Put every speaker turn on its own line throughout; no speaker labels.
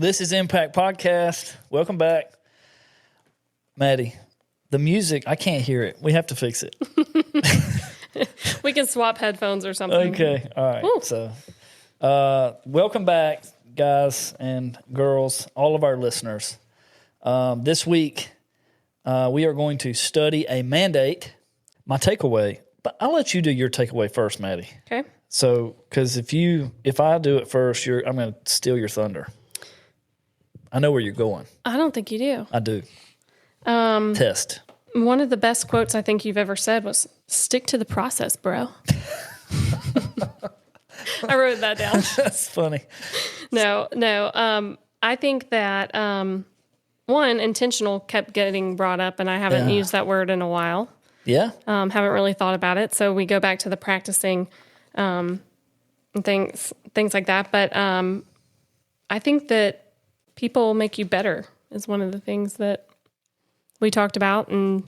This is Impact Podcast. Welcome back. Maddie, the music, I can't hear it. We have to fix it.
We can swap headphones or something.
Okay. All right.
Ooh.
So, welcome back, guys and girls, all of our listeners. This week, we are going to study a mandate. My takeaway, but I'll let you do your takeaway first, Maddie.
Okay.
So, because if I do it first, I'm going to steal your thunder. I know where you're going.
I don't think you do.
I do. Test.
One of the best quotes I think you've ever said was, "Stick to the process, bro." I wrote that down.
That's funny.
No. I think that, one, intentional kept getting brought up, and I haven't used that word in a while.
Yeah.
Haven't really thought about it. So we go back to the practicing and things like that. But I think that people make you better is one of the things that we talked about, and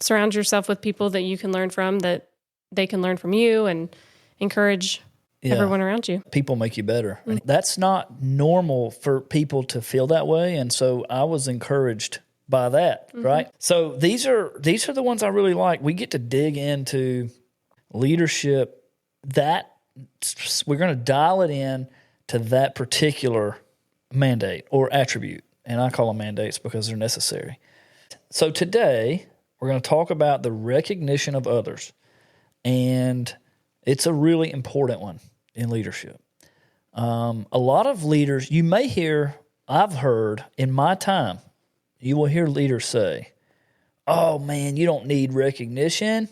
surround yourself with people that you can learn from, that they can learn from you, and encourage everyone around you.
People make you better. Mm-hmm. That's not normal for people to feel that way. And so I was encouraged by that, right? So these are the ones I really like. We get to dig into leadership, that we're going to dial it in to that particular mandate or attribute. And I call them mandates because they're necessary. So today we're going to talk about the recognition of others. And it's a really important one in leadership. A lot of leaders, you may hear, I've heard in my time, you will hear leaders say, "Oh man, you don't need recognition.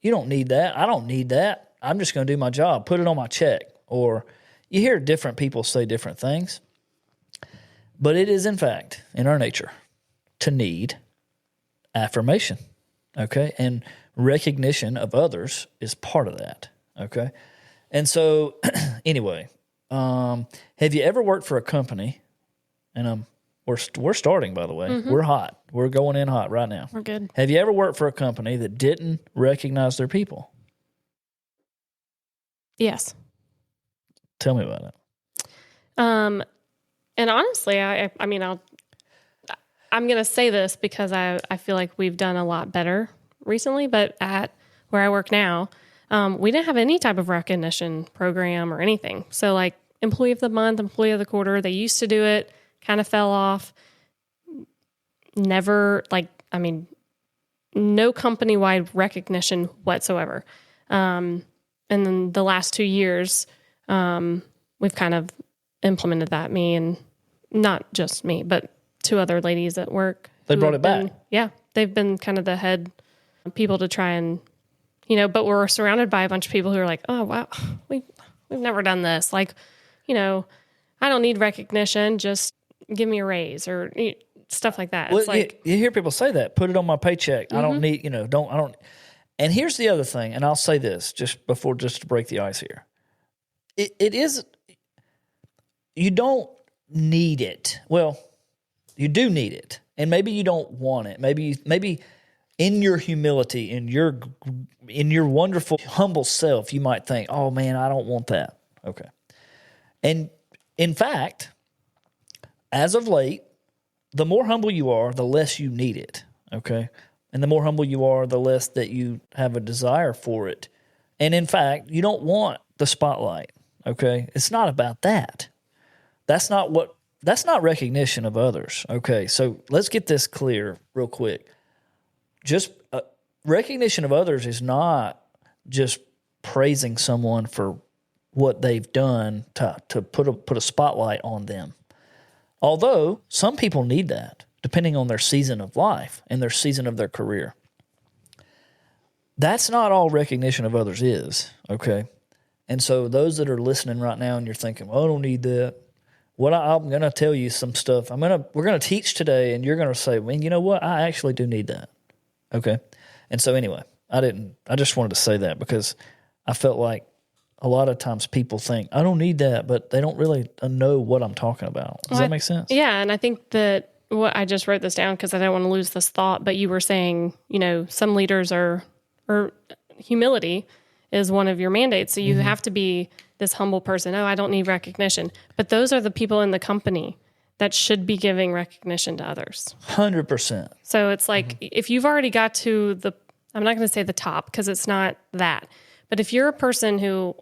You don't need that. I don't need that. I'm just going to do my job. Put it on my check." Or you hear different people say different things. But it is, in fact, in our nature to need affirmation, okay? And recognition of others is part of that, okay? And so, anyway, have you ever worked for a company, and we're starting, by the way. Mm-hmm. We're hot. We're going in hot right now.
We're good.
Have you ever worked for a company that didn't recognize their people?
Yes.
Tell me about it.
And honestly, I'm going to say this because I feel like we've done a lot better recently, but at where I work now, we didn't have any type of recognition program or anything. So like employee of the month, employee of the quarter, they used to do it, kind of fell off. Never, no company-wide recognition whatsoever. And then the last 2 years, we've kind of implemented that, me and not just me, but two other ladies at work.
They brought it back.
Yeah. They've been kind of the head people to try and, but we're surrounded by a bunch of people who are like, "Oh, wow, we've never done this. Like, I don't need recognition. Just give me a raise," or stuff like that.
Well,
it's like,
you hear people say that, put it on my paycheck. I don't need, I don't. And here's the other thing, and I'll say this just to break the ice here. It is, you don't need it. Well, you do need it, and maybe you don't want it. Maybe in your humility, in your wonderful, humble self, you might think, "Oh man, I don't want that." Okay. And in fact, as of late, the more humble you are, the less you need it. Okay. And the more humble you are, the less that you have a desire for it. And in fact, you don't want the spotlight. Okay. It's not about that. That's not recognition of others. Okay. So let's get this clear real quick. Just recognition of others is not just praising someone for what they've done to put a spotlight on them. Although some people need that, depending on their season of life and their season of their career. That's not all recognition of others is, okay? And so those that are listening right now and you're thinking, "Well, I don't need that." I'm going to tell you some stuff. We're going to teach today, and you're going to say, "Well, you know what? I actually do need that." Okay? And so anyway, I just wanted to say that because I felt like a lot of times people think, "I don't need that," but they don't really know what I'm talking about. Does that make sense?
Yeah, and I think that I just wrote this down because I don't want to lose this thought, but you were saying, some leaders or humility is one of your mandates. So you have to be this humble person. "Oh, I don't need recognition." But those are the people in the company that should be giving recognition to others.
100%.
So it's like if you've already got to I'm not going to say the top because it's not that, but if you're a person who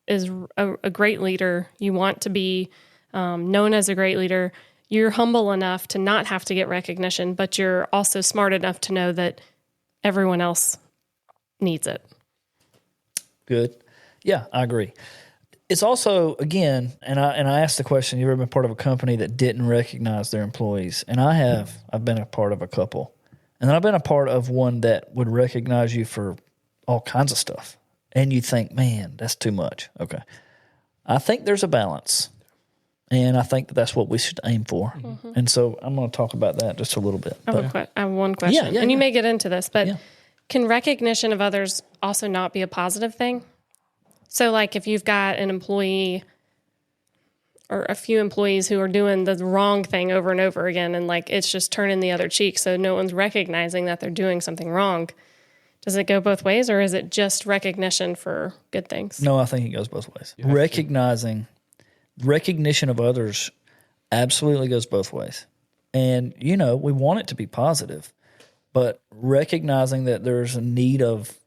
is a great leader, you want to be known as a great leader, you're humble enough to not have to get recognition, but you're also smart enough to know that everyone else needs it.
Good. Yeah, I agree. It's also, again, and I asked the question, you ever been part of a company that didn't recognize their employees? And I've been a part of a couple. And then I've been a part of one that would recognize you for all kinds of stuff. And you think, man, that's too much. Okay. I think there's a balance. And I think that's what we should aim for. Mm-hmm. And so I'm going to talk about that just a little bit.
I have one question. And you may get into this, but can recognition of others also not be a positive thing? So like if you've got an employee or a few employees who are doing the wrong thing over and over again, and like it's just turning the other cheek, so no one's recognizing that they're doing something wrong. Does it go both ways, or is it just recognition for good things?
No, I think it goes both ways. Recognition of others absolutely goes both ways. And, we want it to be positive, but recognizing that there's a need of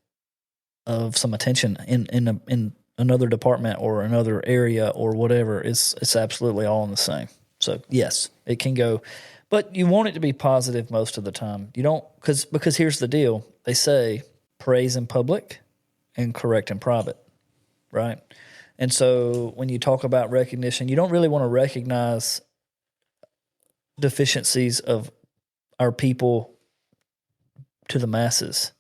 some attention in another department or another area or whatever, it's absolutely all in the same. So, yes, it can go. But you want it to be positive most of the time. You don't, because here's the deal. They say praise in public and correct in private, right? And so when you talk about recognition, you don't really want to recognize deficiencies of our people to the masses.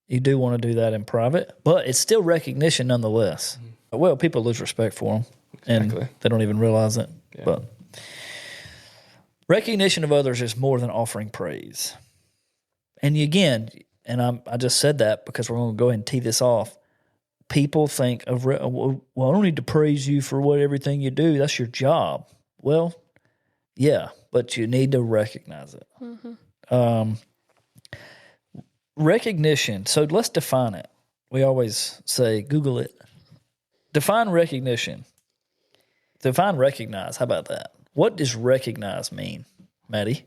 You do want to do that in private, but it's still recognition nonetheless. Mm-hmm. Well, people lose respect for them, and they don't even realize it. Yeah. But recognition of others is more than offering praise. And again, I just said that because we're going to go ahead and tee this off. People think of, well, I don't need to praise you for everything you do. That's your job. Well, yeah, but you need to recognize it. Mm-hmm. Recognition. So let's define it. We always say, Google it. Define recognition. Define recognize. How about that? What does recognize mean, Maddie?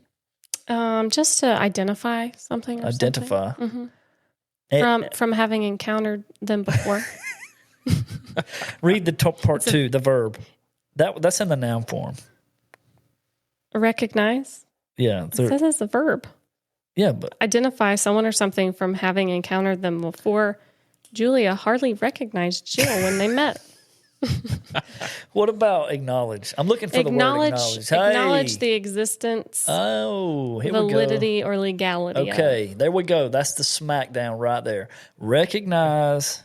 Just to identify something.
Identify.
Something. Mm-hmm. From having encountered them before.
Read the top part two, the verb. That's in the noun form.
Recognize?
Yeah.
It says it's a verb.
Yeah, but
identify someone or something from having encountered them before. Julia hardly recognized Jill when they met.
What about acknowledge? I'm looking for the word acknowledge.
Acknowledge the existence, validity, or legality.
Okay, there we go. That's the smackdown right there. Recognize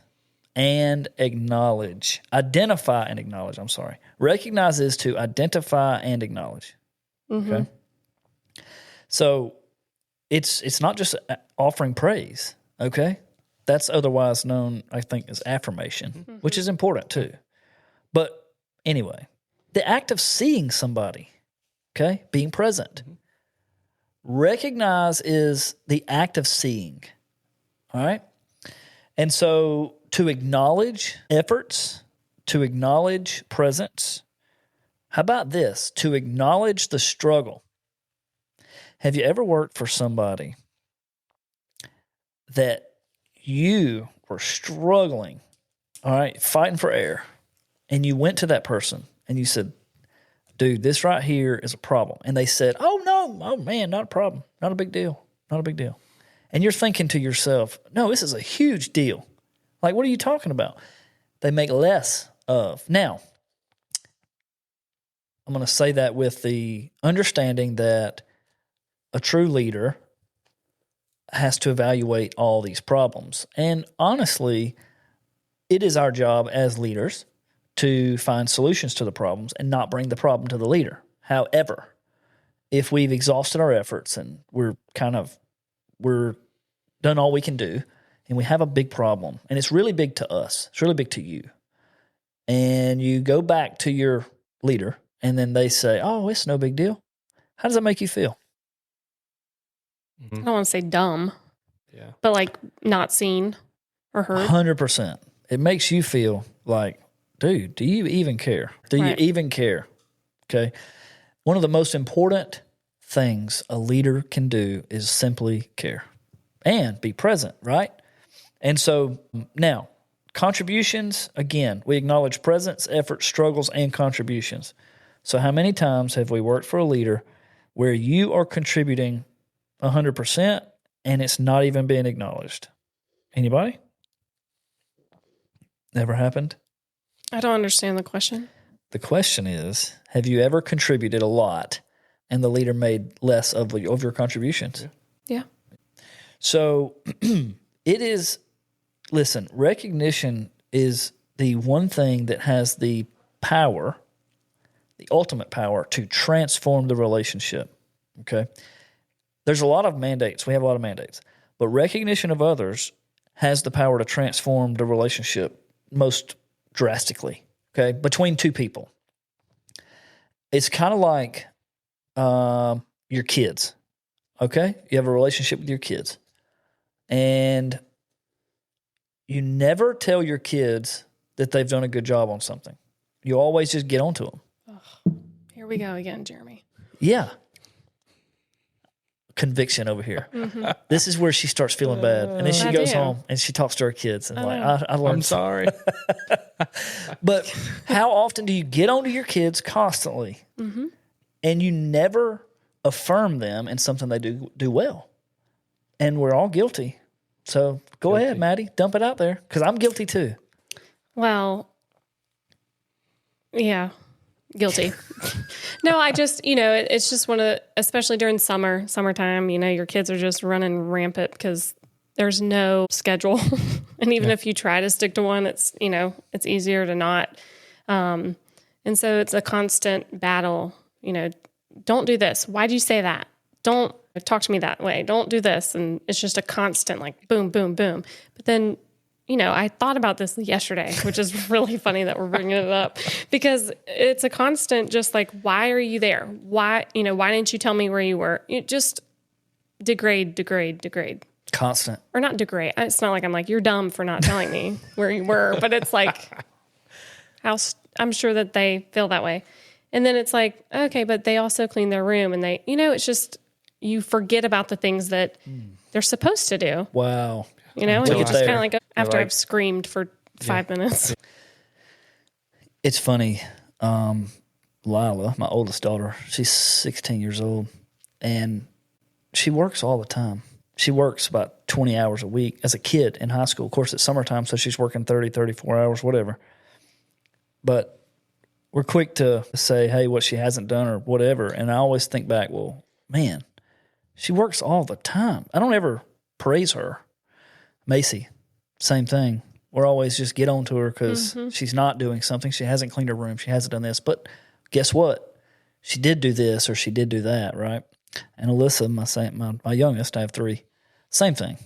and acknowledge. Identify and acknowledge. I'm sorry. Recognize is to identify and acknowledge. Mm-hmm. Okay. So it's not just offering praise. Okay. That's otherwise known, I think, as affirmation, which is important too. But anyway, the act of seeing somebody, okay, being present. Recognize is the act of seeing, all right? And so to acknowledge efforts, to acknowledge presence, how about this? To acknowledge the struggle. Have you ever worked for somebody that you were struggling, all right, fighting for air, and you went to that person and you said, dude, this right here is a problem. And they said, oh man, not a problem. Not a big deal. Not a big deal. And you're thinking to yourself, no, this is a huge deal. Like, what are you talking about? They make less of. Now, I'm going to say that with the understanding that a true leader has to evaluate all these problems. And honestly, it is our job as leaders to find solutions to the problems and not bring the problem to the leader. However, if we've exhausted our efforts and we're done all we can do and we have a big problem and it's really big to us, it's really big to you, and you go back to your leader and then they say, oh, it's no big deal. How does that make you feel?
I don't want to say dumb, but like not seen or heard.
100%. It makes you feel like, dude, do you even care? Do you even care? Okay. one of the most important things a leader can do is simply care and be present, right? And so now, contributions, again, we acknowledge presence, effort, struggles, and contributions. So how many times have we worked for a leader where you are contributing 100% and it's not even being acknowledged? Anybody? Never happened?
I don't understand the question.
The question is, have you ever contributed a lot and the leader made less of your contributions?
Yeah.
So it is, listen, recognition is the one thing that has the power, the ultimate power to transform the relationship, okay? There's a lot of mandates. We have a lot of mandates. But recognition of others has the power to transform the relationship most drastically, okay, between two people. It's kind of like your kids, okay? You have a relationship with your kids. And you never tell your kids that they've done a good job on something. You always just get onto them.
Oh, here we go again, Jeremy.
Yeah. Conviction over here. Mm-hmm. This is where she starts feeling bad. And then she goes home and she talks to her kids and I learned.
I'm sorry.
But how often do you get onto your kids constantly and you never affirm them in something they do well? And we're all guilty. So go ahead, Maddie, dump it out there because I'm guilty too.
Well, yeah, guilty. No, I just, it's just one of, especially during summertime, your kids are just running rampant because there's no schedule. And even if you try to stick to one, it's easier to not. And so it's a constant battle, don't do this. Why do you say that? Don't talk to me that way. Don't do this. And it's just a constant like boom, boom, boom. But then, I thought about this yesterday, which is really funny that we're bringing it up because it's a constant, just like, why are you there? Why didn't you tell me where you were? You just degrade.
Constant.
Or not degrade. It's not like I'm like, you're dumb for not telling me where you were, but it's like, I'm sure that they feel that way. And then it's like, okay, but they also clean their room and they, it's just, you forget about the things that they're supposed to do.
Wow.
And it's just kind of like after I've screamed for 5 minutes.
It's funny. Lila, my oldest daughter, she's 16 years old and she works all the time. She works about 20 hours a week as a kid in high school. Of course, it's summertime, so she's working 30, 34 hours, whatever. But we're quick to say, hey, what she hasn't done or whatever. And I always think back, well, man, she works all the time. I don't ever praise her. Macy, same thing. We're always just get on to her because she's not doing something. She hasn't cleaned her room. She hasn't done this. But guess what? She did do this or she did do that, right? And Alyssa, my youngest, I have 3, same thing.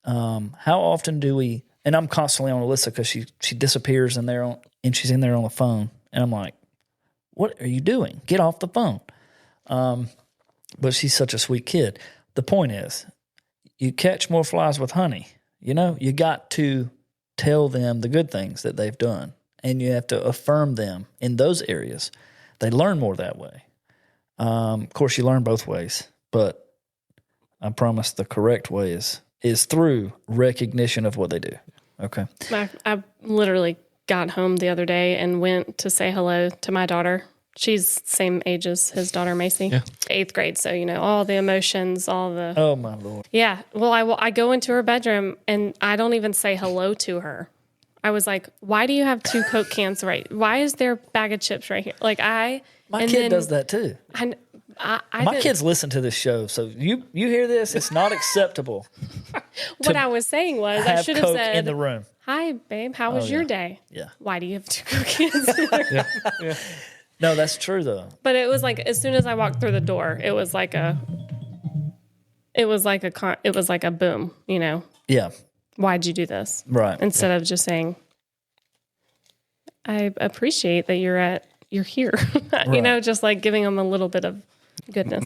How often do we, and I'm constantly on Alyssa because she disappears in there and she's in there on the phone. And I'm like, what are you doing? Get off the phone. But she's such a sweet kid. The point is, you catch more flies with honey. You got to tell them the good things that they've done, and you have to affirm them in those areas. They learn more that way. Of course, you learn both ways, but I promise the correct way is through recognition of what they do. Okay.
I literally got home the other day and went to say hello to my daughter. She's same age as his daughter, Macy. Yeah. 8th grade. So, all the emotions, all the...
Oh, my Lord.
Yeah. Well, I go into her bedroom and I don't even say hello to her. I was like, why do you have 2 Coke cans why is there a bag of chips right here? Like
My kid does that too. My kids listen to this show. So you hear this, it's not acceptable.
What I was saying was I should have
Coke
said...
in the room.
Hi, babe. How was your day?
Yeah.
Why do you have 2 Coke cans?
Yeah. No, that's true though.
But it was like as soon as I walked through the door, it was like a boom,
Yeah.
Why'd you do this?
Right.
Instead of just saying, I appreciate that you're here.
Right.
Just like giving them a little bit of goodness.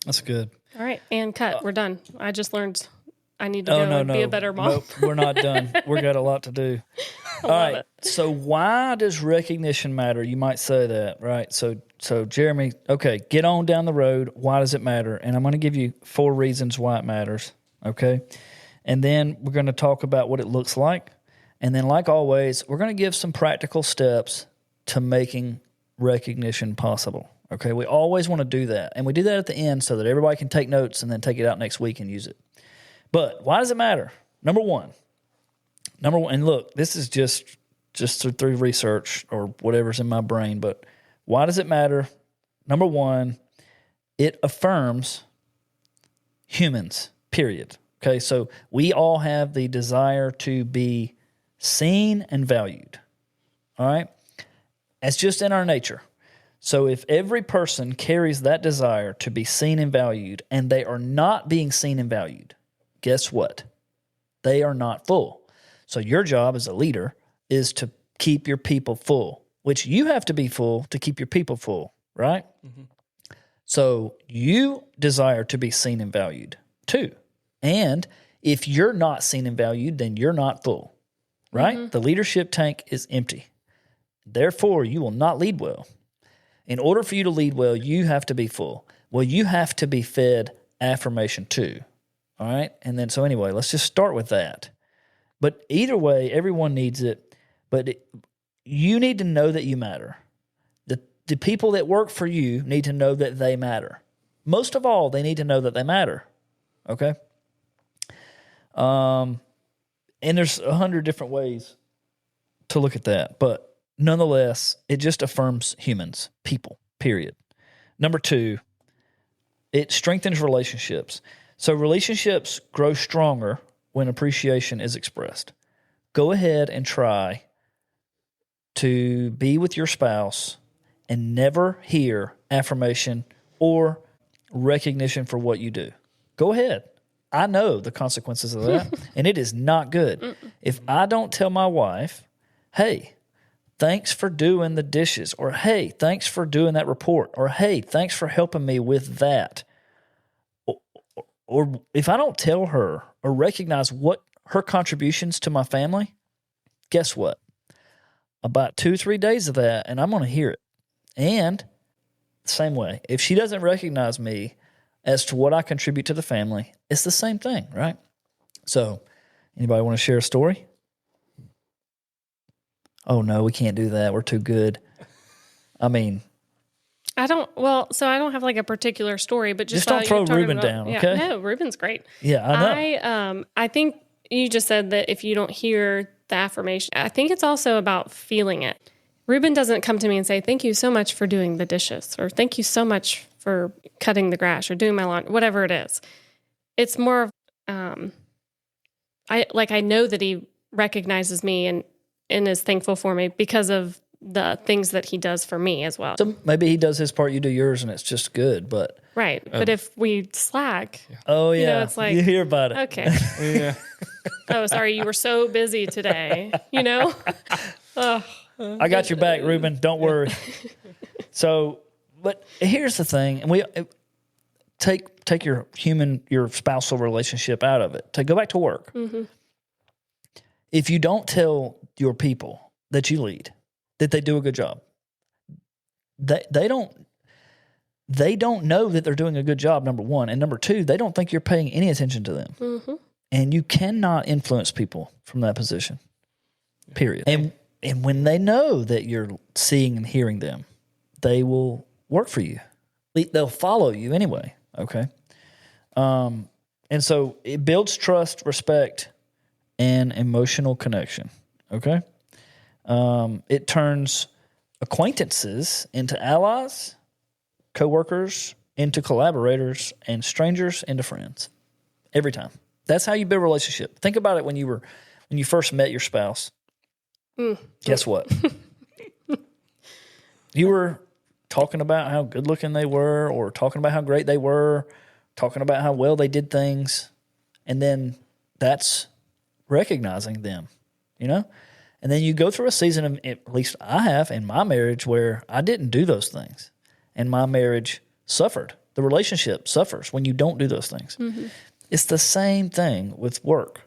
That's good.
All right, and cut. We're done. I just learned I need to go and be a better mom.
Nope, we're not done. We got a lot to do. All right. So why does recognition matter? You might say that, right? So Jeremy, okay, get on down the road. Why does it matter? And I'm going to give you 4 reasons why it matters, okay? And then we're going to talk about what it looks like. And then, like always, we're going to give some practical steps to making recognition possible, okay? We always want to do that. And we do that at the end so that everybody can take notes and then take it out next week and use it. But why does it matter? Number one, and look, this is just through research or whatever's in my brain, but why does it matter? Number one, it affirms humans, period. Okay, so we all have the desire to be seen and valued, all right? It's just in our nature. So if every person carries that desire to be seen and valued and they are not being seen and valued, guess what? They are not full. So your job as a leader is to keep your people full, which you have to be full to keep your people full, right? Mm-hmm. So you desire to be seen and valued too. And if you're not seen and valued, then you're not full, right? Mm-hmm. The leadership tank is empty. Therefore, you will not lead well. In order for you to lead well, you have to be full. Well, you have to be fed affirmation too, all right? And then, so anyway, let's just start with that. But either way, everyone needs it. But you need to know that you matter. The people that work for you need to know that they matter. Most of all, they need to know that they matter, okay? And there's 100 different ways to look at that. But nonetheless, it just affirms humans, people, period. Number 2, it strengthens relationships. So relationships grow stronger when appreciation is expressed. Go ahead and try to be with your spouse and never hear affirmation or recognition for what you do. Go ahead. I know the consequences of that, and it is not good. If I don't tell my wife, hey, thanks for doing the dishes, or hey, thanks for doing that report, or hey, thanks for helping me with that, or if I don't tell her or recognize what her contributions to my family, guess what? About 2-3 days of that, and I'm going to hear it. And same way, if she doesn't recognize me as to what I contribute to the family, it's the same thing, right? So, anybody want to share a story? Oh, no, we can't do that. We're too good. I mean,
I don't have like a particular story, but just
don't throw Ruben down, okay?
Yeah, no, Ruben's great.
Yeah, I know.
I think you just said that if you don't hear the affirmation, I think it's also about feeling it. Ruben doesn't come to me and say, thank you so much for doing the dishes, or thank you so much for cutting the grass or doing my lawn, whatever it is. It's more of, I know that he recognizes me and is thankful for me because of the things that he does for me as well.
So maybe he does his part, you do yours, and it's just good, but...
Right, but if we slack...
Oh, yeah,
you know, it's like...
You hear about it.
Okay.
Yeah.
Oh, sorry, you were so busy today, you know?
I got your back, Ruben. Don't worry. So, but here's the thing, and we take your spousal relationship out of it. Go back to work. Mm-hmm. If you don't tell your people that you lead that they do a good job, they don't know that they're doing a good job. Number one, and number two, they don't think you're paying any attention to them, mm-hmm. and you cannot influence people from that position. Period. And when they know that you're seeing and hearing them, they will work for you. They'll follow you anyway, okay? And so it builds trust, respect, and emotional connection, okay? It turns acquaintances into allies, coworkers into collaborators, and strangers into friends. Every time. That's how you build a relationship. Think about it when you first met your spouse. Guess what? You were talking about how good looking they were, or talking about how great they were, talking about how well they did things. And then that's recognizing them, you know? And then you go through a season of, at least I have in my marriage, where I didn't do those things. And my marriage suffered. The relationship suffers when you don't do those things. Mm-hmm. It's the same thing with work,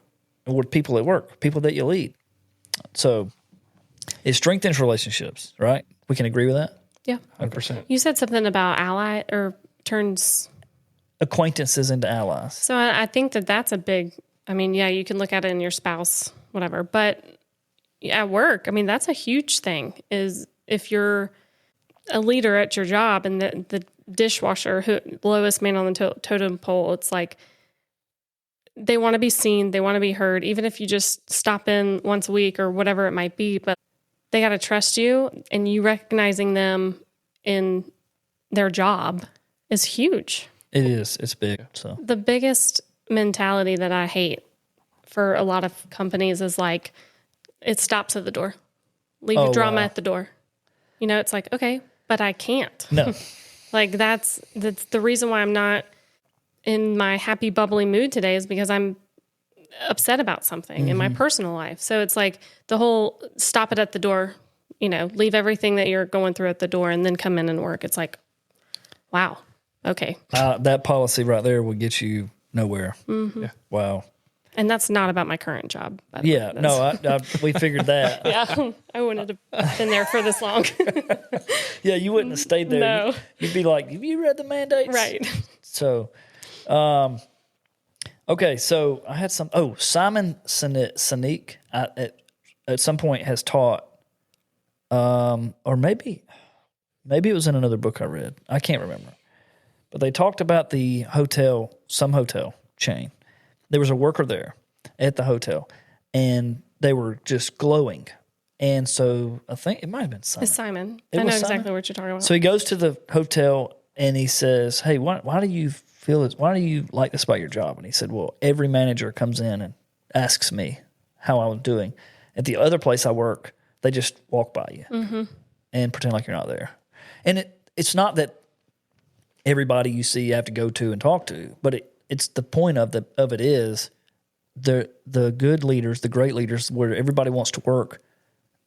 with people at work, people that you lead. So It strengthens relationships, right? We can agree with that?
Yeah.
100%.
You said something about ally or turns.
Acquaintances into allies.
So I think that's a big, I mean, yeah, you can look at it in your spouse, whatever, but at work, I mean, that's a huge thing is if you're a leader at your job and the dishwasher, lowest man on the totem pole, it's like they want to be seen, they want to be heard, even if you just stop in once a week or whatever it might be, but they got to trust you, and you recognizing them in their job is huge.
It is. It's big. So
The biggest mentality that I hate for a lot of companies is like, it stops at the door. Leave your drama at the door. You know, it's like, okay, but I can't.
No.
Like that's the reason why I'm not in my happy, bubbly mood today is because I'm upset about something in my personal life. So it's like the whole stop it at the door, you know, leave everything that you're going through at the door and then come in and work. It's like, wow. Okay.
That policy right there will get you nowhere.
Mm-hmm.
Yeah.
Wow.
And that's not about my current job. By the
Yeah.
way.
No, we figured that.
Yeah. I wouldn't have been there for this long.
Yeah, you wouldn't have stayed there.
No.
You'd be like, have you read the mandates?
Right.
So, okay. So I had Simon Sinek at some point has taught, or maybe it was in another book I read. I can't remember. But they talked about some hotel chain. There was a worker there at the hotel, and they were just glowing. And so I think it might have been Simon.
It's Simon.
It
I know
was
exactly
Simon?
what you're talking about.
So he goes to the hotel and he says, hey, why do you feel this? Why do you like this about your job? And he said, well, every manager comes in and asks me how I was doing. At the other place I work, they just walk by you and pretend like you're not there. And it's not that everybody you see you have to go to and talk to, but it's the point of it is the good leaders, the great leaders, where everybody wants to work,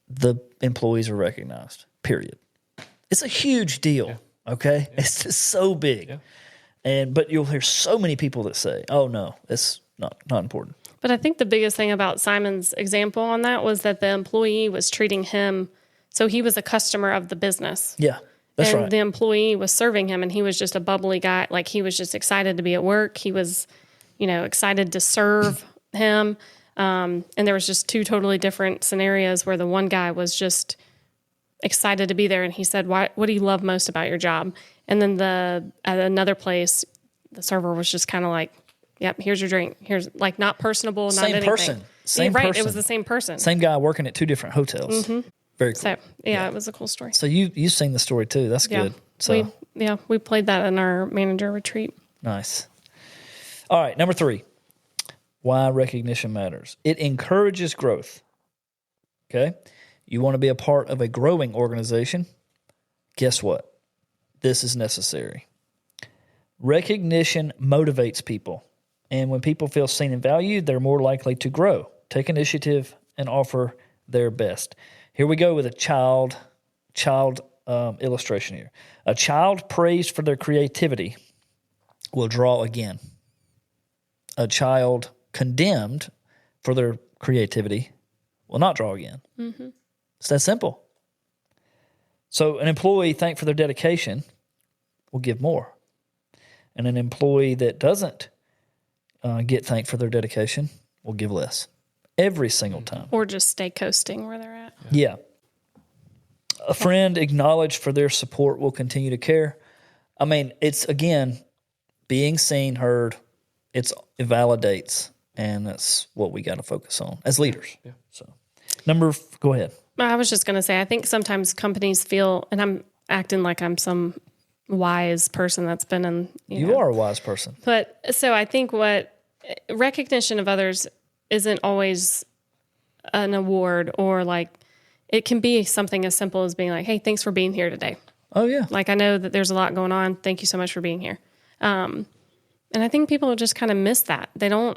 the employees are recognized, period. It's a huge deal, okay? Yeah. It's just so big. Yeah. But you'll hear so many people that say, oh, no, it's not important.
But I think the biggest thing about Simon's example on that was that the employee was treating him, so he was a customer of the business.
Yeah, that's
and
right.
The employee was serving him, and he was just a bubbly guy. Like, he was just excited to be at work. He was, excited to serve him. And there was just two totally different scenarios where the one guy was just excited to be there, and he said, what do you love most about your job? And then at another place, the server was just kind of like, yep, here's your drink. Here's, like, not personable, not anything.
Same
right,
person.
It was the same person.
Same guy working at two different hotels. Mm-hmm. Very cool.
So, yeah, it was a cool story.
So you've seen the story too. That's good. So
we played that in our manager retreat.
Nice. All right, number 3. Why recognition matters. It encourages growth. Okay? You want to be a part of a growing organization? Guess what? This is necessary. Recognition motivates people. And when people feel seen and valued, they're more likely to grow, take initiative, and offer their best. Here we go with a child illustration here. A child praised for their creativity will draw again. A child condemned for their creativity will not draw again. Mm-hmm. It's that simple. So an employee thanked for their dedication will give more. And an employee that doesn't get thanked for their dedication will give less every single time.
Or just stay coasting where they're at.
Yeah. A friend acknowledged for their support will continue to care. I mean, it's, again, being seen, heard, it validates, and that's what we got to focus on as leaders. Yeah. So, go ahead.
I was just going to say, I think sometimes companies feel, and I'm acting like I'm some wise person that's been in,
You are a wise person.
But so I think what recognition of others isn't always an award, or like it can be something as simple as being like, hey, thanks for being here today.
Oh, yeah.
Like, I know that there's a lot going on. Thank you so much for being here. And I think people just kind of miss that. They don't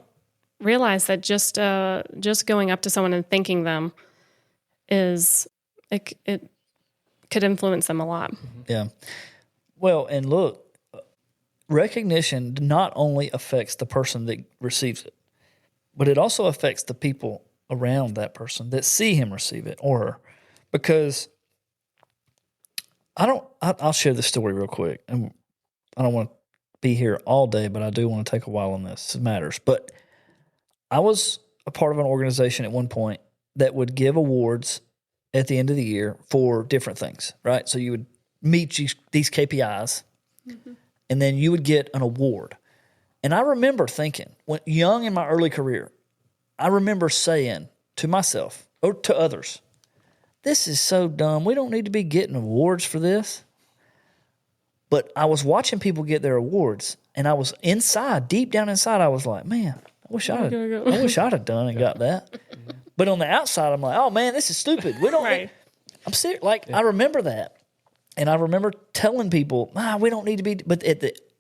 realize that just going up to someone and thanking them it could influence them a lot.
Yeah. Well, and look, recognition not only affects the person that receives it, but it also affects the people around that person that see him receive it or her. Because I'll share this story real quick. And I don't want to be here all day, but I do want to take a while on this. It matters. But I was a part of an organization at one point that would give awards at the end of the year for different things, right? So you would meet these KPIs, and then you would get an award. And I remember thinking, when young in my early career, I remember saying to myself or to others, this is so dumb. We don't need to be getting awards for this. But I was watching people get their awards, and I was deep down inside, I was like, man, I wish I'd have done and got that. But on the outside, I'm like, oh man, this is stupid. We don't.
Right.
I'm serious. Like I remember that, and I remember telling people, we don't need to be. But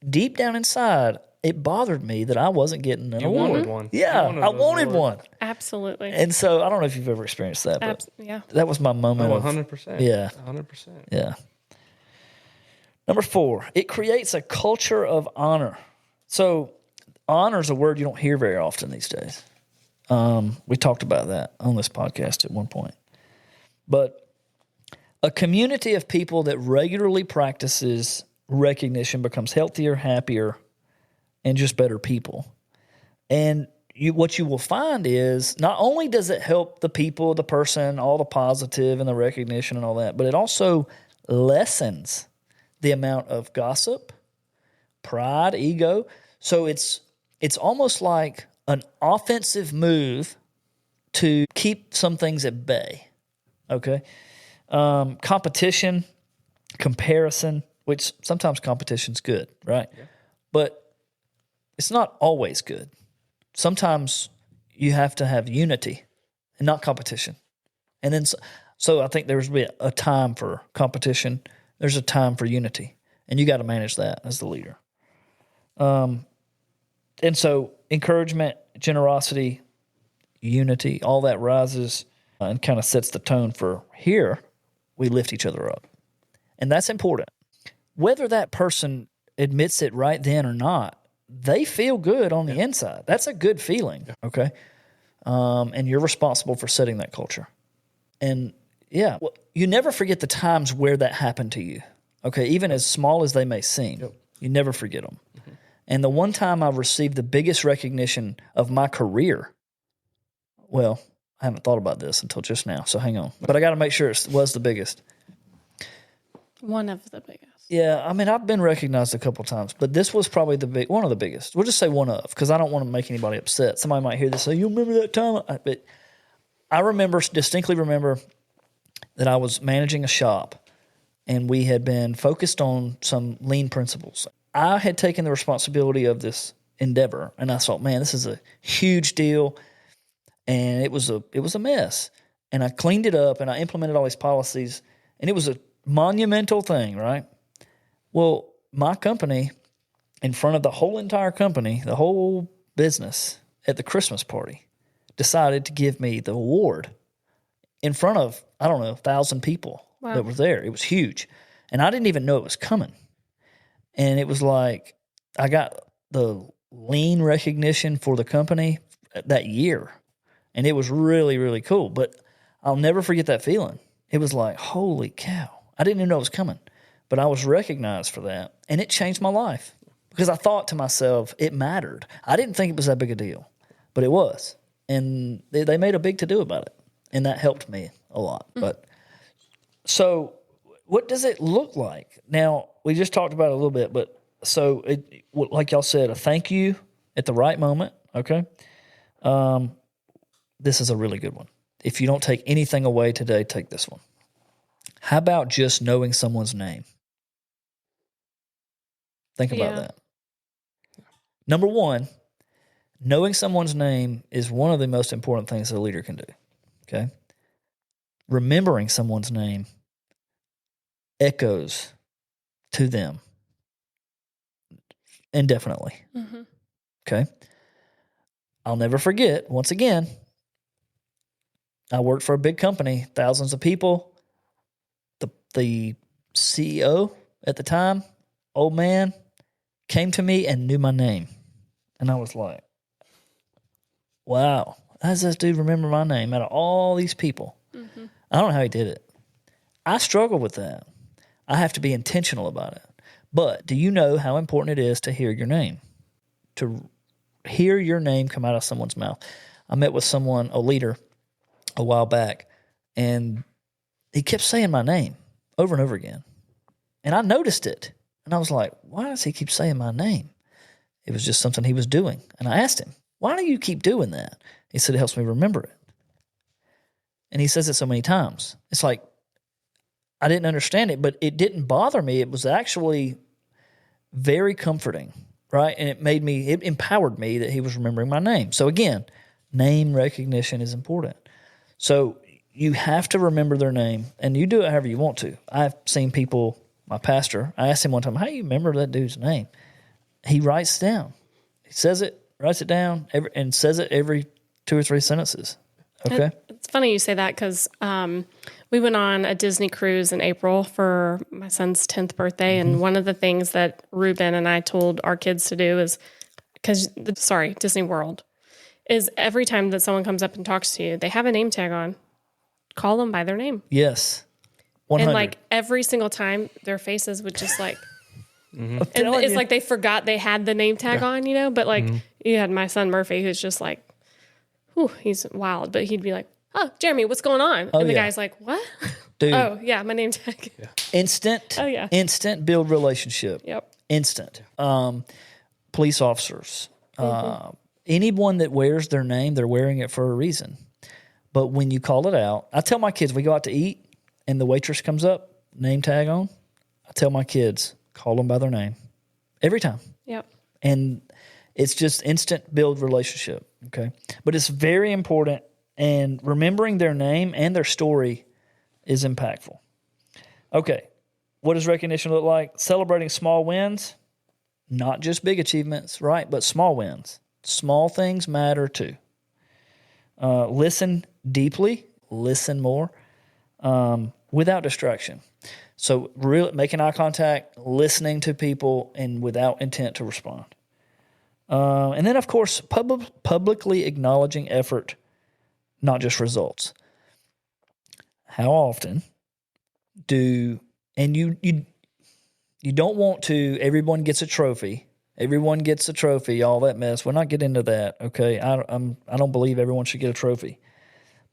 deep down inside, it bothered me that I wasn't getting an award.
Wanted one.
Yeah, I wanted one.
Absolutely.
And so I don't know if you've ever experienced that, but
yeah,
that was my moment.
100%.
Yeah,
100%.
Yeah. Number 4, it creates a culture of honor. So honor is a word you don't hear very often these days. We talked about that on this podcast at one point. But a community of people that regularly practices recognition becomes healthier, happier, and just better people. And what you will find is not only does it help the people, the person, all the positive and the recognition and all that, but it also lessens the amount of gossip, pride, ego. So it's almost like an offensive move to keep some things at bay, okay? Competition, comparison, which sometimes competition's good, right? Yeah. But it's not always good. Sometimes you have to have unity and not competition. And then, so I think there's a time for competition. There's a time for unity, and you got to manage that as the leader. And so encouragement, generosity, unity, all that rises and kind of sets the tone for here we lift each other up. And that's important. Whether that person admits it right then or not, they feel good on the inside. That's a good feeling, okay? And you're responsible for setting that culture. And well, you never forget the times where that happened to you, okay? Even as small as they may seem, you never forget them. Mm-hmm. And the one time I received the biggest recognition of my career, well, I haven't thought about this until just now, so hang on. But I got to make sure it was the biggest.
One of the biggest.
Yeah, I mean, I've been recognized a couple times, but this was probably one of the biggest. We'll just say one of, because I don't want to make anybody upset. Somebody might hear this and say, you remember that time? But I distinctly remember that I was managing a shop, and we had been focused on some lean principles. I had taken the responsibility of this endeavor, and I thought, man, this is a huge deal, and it was a mess. And I cleaned it up, and I implemented all these policies, and it was a monumental thing, right? Well, my company, in front of the whole entire company, the whole business at the Christmas party, decided to give me the award in front of, 1,000 people that were there. It was huge. And I didn't even know it was coming. And it was like I got the lean recognition for the company that year. And it was really, really cool. But I'll never forget that feeling. It was like, holy cow. I didn't even know it was coming. But I was recognized for that. And it changed my life. Because I thought to myself, it mattered. I didn't think it was that big a deal. But it was. And they made a big to-do about it. And that helped me a lot. Mm-hmm. But so what does it look like? Now, we just talked about it a little bit. But so, like y'all said, a thank you at the right moment. Okay? This is a really good one. If you don't take anything away today, take this one. How about just knowing someone's name? Think about that. Number one, knowing someone's name is one of the most important things a leader can do. Okay? Remembering someone's name echoes to them indefinitely. Mm-hmm. Okay? I'll never forget, once again, I worked for a big company, thousands of people. The CEO at the time, old man, came to me and knew my name. And I was like, wow, how does this dude remember my name out of all these people? Mm-hmm. I don't know how he did it. I struggle with that. I have to be intentional about it. But do you know how important it is to hear your name? To hear your name come out of someone's mouth. I met with someone, a leader, a while back, and he kept saying my name over and over again. And I noticed it. And I was like, why does he keep saying my name? It was just something he was doing. And I asked him, why do you keep doing that? He said, it helps me remember it. And he says it so many times. It's like, I didn't understand it, but it didn't bother me. It was actually very comforting, right? And it empowered me that he was remembering my name. So again, name recognition is important. So you have to remember their name, and you do it however you want to. I've seen people, my pastor, I asked him one time, how do you remember that dude's name? He writes it down. He says it, writes it down, and says it every 2 or 3 sentences. Okay?
It's funny you say that because we went on a Disney cruise in April for my son's 10th birthday, and one of the things that Ruben and I told our kids to do is, Disney World, is every time that someone comes up and talks to you, they have a name tag on. Call them by their name.
Yes. 100.
And like every single time, their faces would just like, and it's like they forgot they had the name tag on, you know? But like you had my son Murphy, who's just like, whew, he's wild. But he'd be like, oh, Jeremy, what's going on? And the guy's like, what?
Dude.
Oh, yeah, my name tag. Yeah.
Instant.
Oh, yeah.
Instant build relationship.
Yep.
Instant. Police officers. Anyone that wears their name, they're wearing it for a reason. But when you call it out, I tell my kids, we go out to eat and the waitress comes up, name tag on. I tell my kids, call them by their name every time.
Yep.
And it's just instant build relationship. Okay. But it's very important, and remembering their name and their story is impactful. Okay. What does recognition look like? Celebrating small wins, not just big achievements, right? But small wins. Small things matter too. Listen deeply, listen more, without distraction. So making eye contact, listening to people, and without intent to respond. And then, of course, publicly acknowledging effort, not just results. How often you don't want to, everyone gets a trophy, all that mess. We're not getting into that, okay? I don't believe everyone should get a trophy.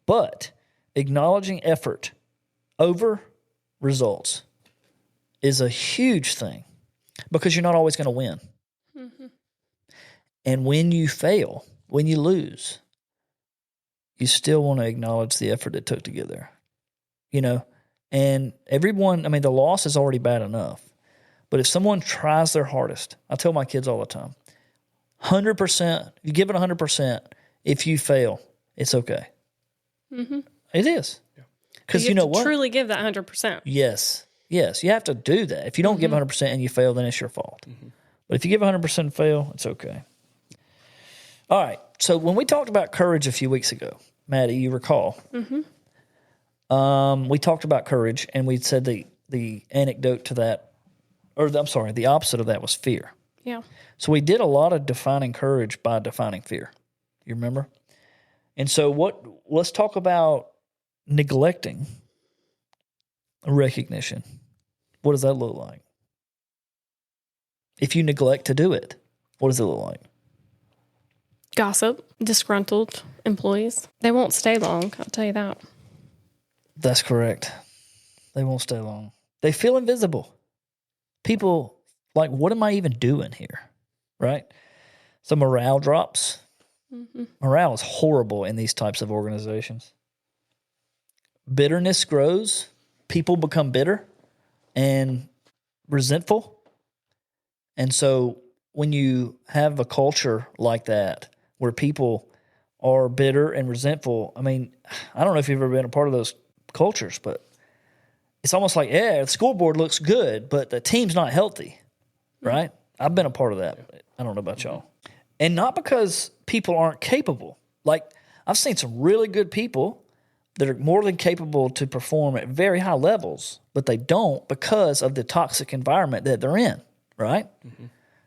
But acknowledging effort over results is a huge thing, because you're not always going to win. Mm-hmm. And when you fail, when you lose, you still want to acknowledge the effort it took to get there. You know, and the loss is already bad enough. But if someone tries their hardest, I tell my kids all the time, 100%, you give it 100%, if you fail, it's okay. Mm-hmm. It is. Because you know what?
Truly give that 100%.
Yes. You have to do that. If you don't give 100% and you fail, then it's your fault. Mm-hmm. But if you give 100% and fail, it's okay. All right. So when we talked about courage a few weeks ago, Maddie, you recall, we talked about courage, and we said the anecdote to that, the opposite of that was fear.
Yeah.
So we did a lot of defining courage by defining fear. You remember? And so let's talk about neglecting recognition. What does that look like? If you neglect to do it, what does it look like?
Gossip, disgruntled employees. They won't stay long, I'll tell you that.
That's correct. They won't stay long. They feel invisible. People like, what am I even doing here? Right? So morale drops. Mm-hmm. Morale is horrible in these types of organizations. Bitterness grows. People become bitter and resentful. And so when you have a culture like that, where people are bitter and resentful, I don't know if you've ever been a part of those cultures, but it's almost like, the scoreboard looks good, but the team's not healthy, right? I've been a part of that. I don't know about y'all. And not because people aren't capable. Like, I've seen some really good people that are more than capable to perform at very high levels, but they don't because of the toxic environment that they're in, right? Mm-hmm.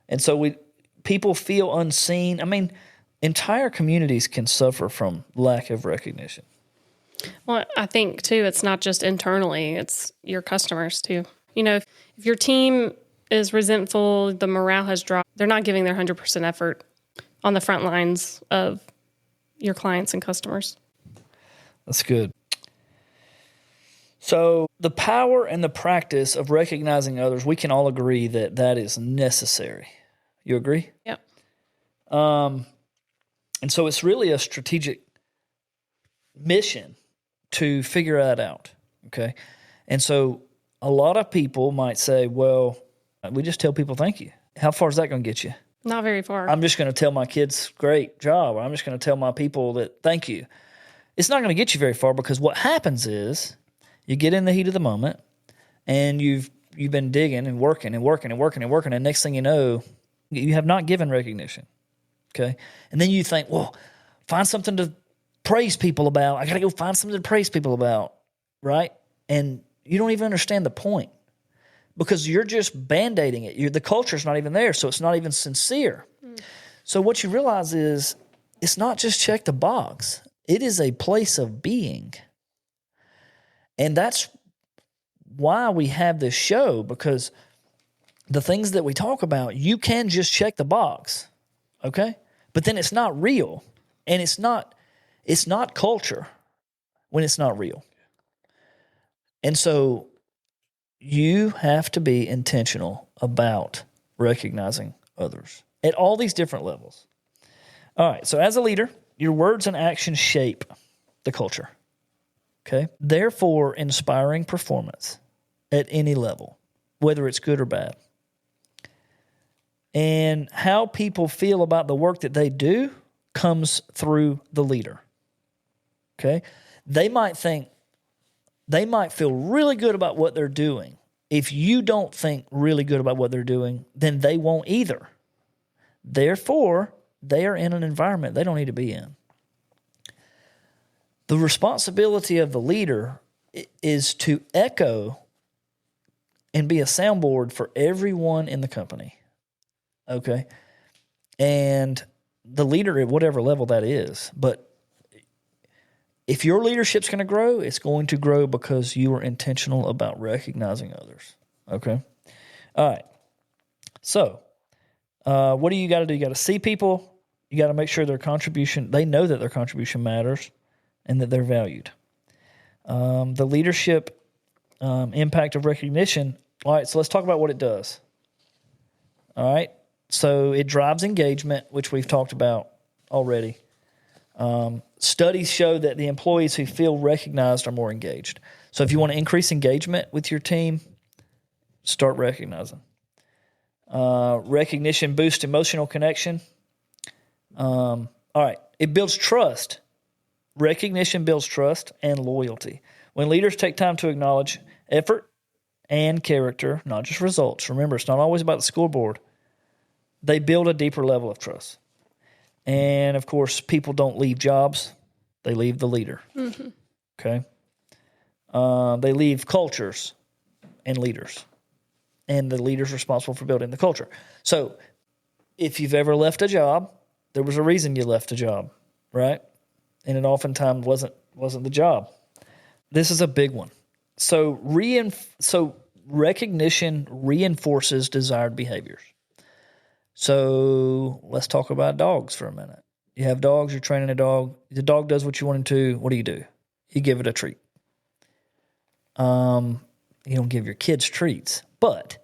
And so people feel unseen. Entire communities can suffer from lack of recognition.
Well, I think too, it's not just internally, it's your customers too. If your team is resentful, the morale has dropped, they're not giving their 100% effort on the front lines of your clients and customers.
That's good. So the power and the practice of recognizing others, we can all agree that is necessary. You agree?
Yep.
And so it's really a strategic mission to figure that out, okay? And so a lot of people might say, well, we just tell people thank you. How far is that going to get you?
Not very far.
I'm just going to tell my kids, great job. Or I'm just going to tell my people that thank you. It's not going to get you very far, because what happens is you get in the heat of the moment and you've been digging and working and working and working and working, and next thing you know, you have not given recognition, okay? And then you think, well, find something to praise people about. I got to go find something to praise people about, right? And you don't even understand the point, because you're just Band-Aiding it. The culture's not even there, so it's not even sincere. So what you realize is it's not just check the box. It is a place of being. And that's why we have this show, because the things that we talk about, you can just check the box, okay? But then it's not real, and it's not culture when it's not real. And so you have to be intentional about recognizing others at all these different levels. All right, so as a leader, your words and actions shape the culture, okay? Therefore, inspiring performance at any level, whether it's good or bad. And how people feel about the work that they do comes through the leader, okay? They might feel really good about what they're doing. If you don't think really good about what they're doing, then they won't either. Therefore, they are in an environment they don't need to be in. The responsibility of the leader is to echo and be a soundboard for everyone in the company, okay? And the leader at whatever level that is. But if your leadership's going to grow, it's going to grow because you are intentional about recognizing others, okay? All right. So what do you got to do? You got to see people. You got to make sure they know that their contribution matters and that they're valued. The leadership impact of recognition. All right, so let's talk about what it does. All right, so it drives engagement, which we've talked about already. Studies show that the employees who feel recognized are more engaged. So if you want to increase engagement with your team, start recognizing. Recognition boosts emotional connection. All right, it builds trust. Recognition builds trust and loyalty. When leaders take time to acknowledge effort and character, not just results. Remember, it's not always about the scoreboard. They build a deeper level of trust. And, of course, people don't leave jobs. They leave the leader. Mm-hmm. Okay? They leave cultures and leaders. And the leader's responsible for building the culture. So if you've ever left a job, there was a reason you left a job, right? And it oftentimes wasn't the job. This is a big one. So recognition reinforces desired behaviors. So let's talk about dogs for a minute. You have dogs, you're training a dog. The dog does what you want him to. What do? You give it a treat. You don't give your kids treats. But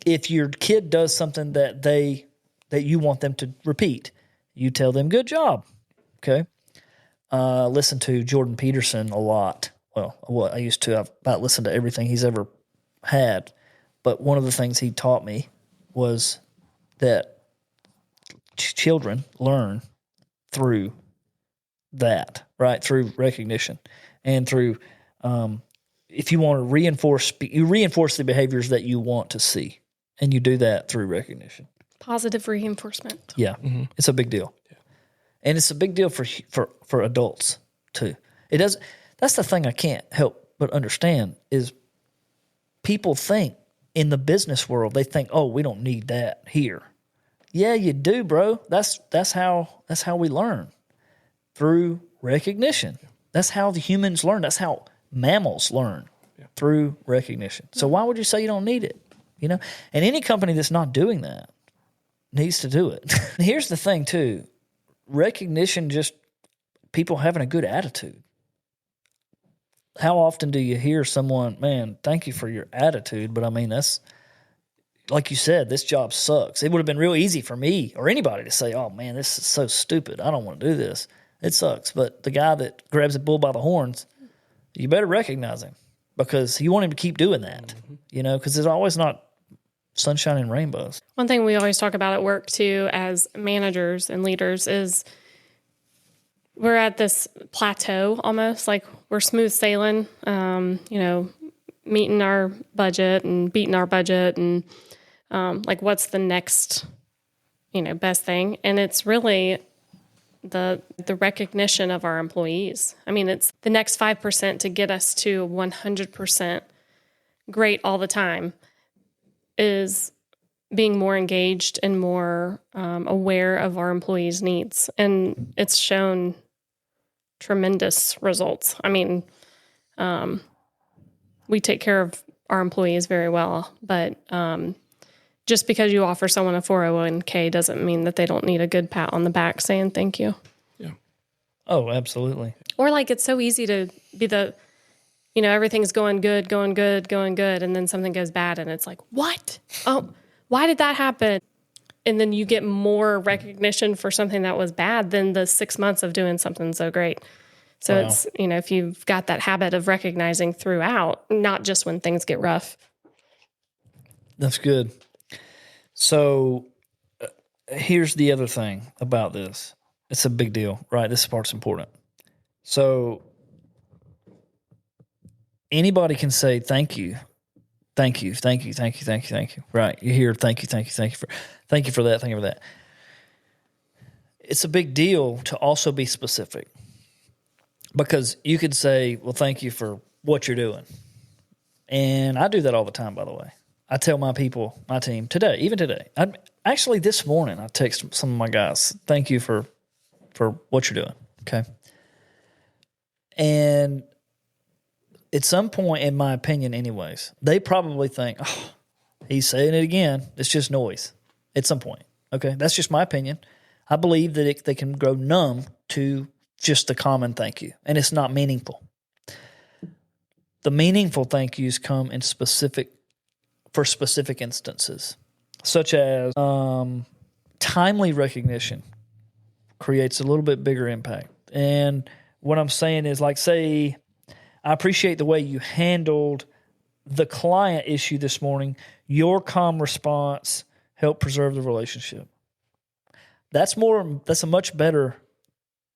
if your kid does something that you want them to repeat, you tell them, good job. Okay? Listen to Jordan Peterson a lot. Well, I used to. I've not listened to everything he's ever had. But one of the things he taught me was that children learn through that, right? Through recognition and through, if you want to reinforce the behaviors that you want to see, and you do that through recognition.
Positive reinforcement.
Yeah, mm-hmm. It's a big deal, and it's a big deal for adults too. It does. That's the thing I can't help but understand is people think in the business world they think, oh, we don't need that here. Yeah, you do, bro. That's how we learn, through recognition. That's how the humans learn. That's how mammals learn, through recognition. So why would you say you don't need it? You know, and any company that's not doing that needs to do it. Here's the thing too. Recognition, just people having a good attitude. How often do you hear someone, man, thank you for your attitude, but I mean, that's, like you said, this job sucks. It would have been real easy for me or anybody to say, oh man, this is so stupid. I don't want to do this. It sucks. But the guy that grabs the bull by the horns, you better recognize him, because you want him to keep doing that, you know, because it's always not sunshine and rainbows.
One thing we always talk about at work too, as managers and leaders, is we're at this plateau almost, like we're smooth sailing, you know, meeting our budget and beating our budget, and like what's the next, you know, best thing. And it's really the recognition of our employees. I mean, it's the next 5% to get us to 100% great all the time, is being more engaged and more aware of our employees' needs. And it's shown tremendous results. I mean, we take care of our employees very well, but just because you offer someone a 401k doesn't mean that they don't need a good pat on the back saying thank you.
Yeah.
Oh, absolutely.
Or like, it's so easy to be the, you know, everything's going good. And then something goes bad and it's like, what? Oh, why did that happen? And then you get more recognition for something that was bad than the 6 months of doing something so great. So
Wow.
It's, you know, if you've got that habit of recognizing throughout, not just when things get rough.
That's good. So here's the other thing about this. It's a big deal, right? This part's important. So anybody can say thank you. Thank you. Right. You hear thank you for that, thank you for that. It's a big deal to also be specific, because you could say, well, thank you for what you're doing. And I do that all the time, by the way. I tell my people, my team, even today, actually this morning, I text some of my guys, thank you for what you're doing, okay? And at some point, in my opinion anyways, they probably think, oh, he's saying it again. It's just noise at some point, okay? That's just my opinion. I believe that they can grow numb to just the common thank you, and it's not meaningful. The meaningful thank yous come in for specific instances, such as timely recognition creates a little bit bigger impact. And what I'm saying is, like, say, I appreciate the way you handled the client issue this morning. Your calm response helped preserve the relationship. That's a much better.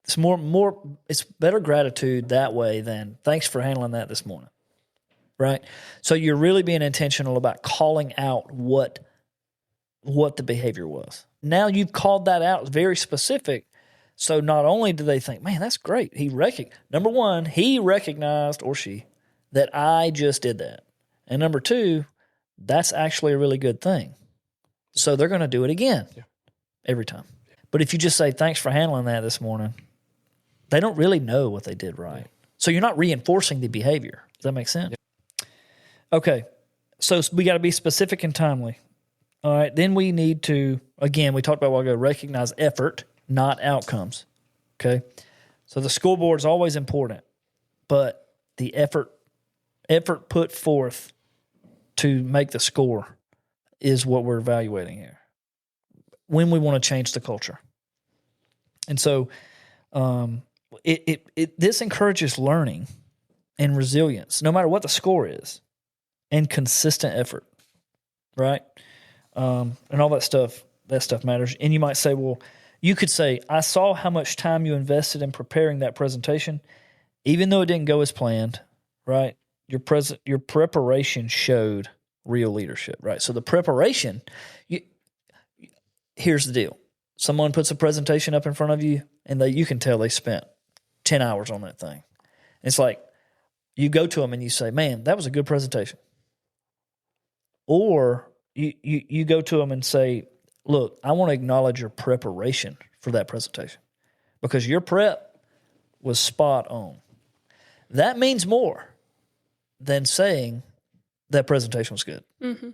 It's better gratitude that way than thanks for handling that this morning. Right? So you're really being intentional about calling out what the behavior was. Now you've called that out, very specific. So not only do they think, man, that's great. Number one, he recognized, or she, that I just did that. And number two, that's actually a really good thing. So they're going to do it again every time. But if you just say, thanks for handling that this morning, they don't really know what they did right. So you're not reinforcing the behavior. Does that make sense? Okay, so we got to be specific and timely. All right, then we need to, again, we talked about a while ago, recognize effort, not outcomes. Okay, so the scoreboard is always important, but the effort put forth to make the score is what we're evaluating here when we want to change the culture. And so this encourages learning and resilience, no matter what the score is. And consistent effort, right? And all that stuff matters. And you might say, well, you could say, I saw how much time you invested in preparing that presentation, even though it didn't go as planned, right? Your preparation showed real leadership, right? So the preparation, here's the deal. Someone puts a presentation up in front of you, and you can tell they spent 10 hours on that thing. It's like, you go to them and you say, man, that was a good presentation. Or you go to them and say, look, I want to acknowledge your preparation for that presentation, because your prep was spot on. That means more than saying that presentation was good.
Mm-hmm.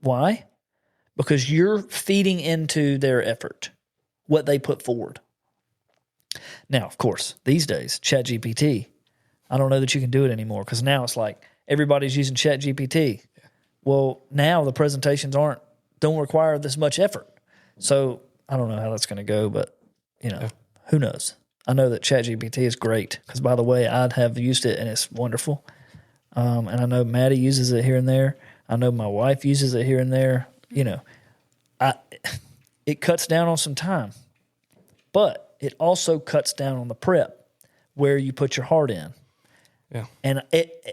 Why? Because you're feeding into their effort, what they put forward. Now, of course, these days, ChatGPT, I don't know that you can do it anymore because now it's like everybody's using ChatGPT. Yeah. Well, now the presentations don't require this much effort. So I don't know how that's going to go, but, who knows? I know that ChatGPT is great because, by the way, I'd have used it and it's wonderful. And I know Maddie uses it here and there. I know my wife uses it here and there. It cuts down on some time, but it also cuts down on the prep where you put your heart in.
Yeah.
And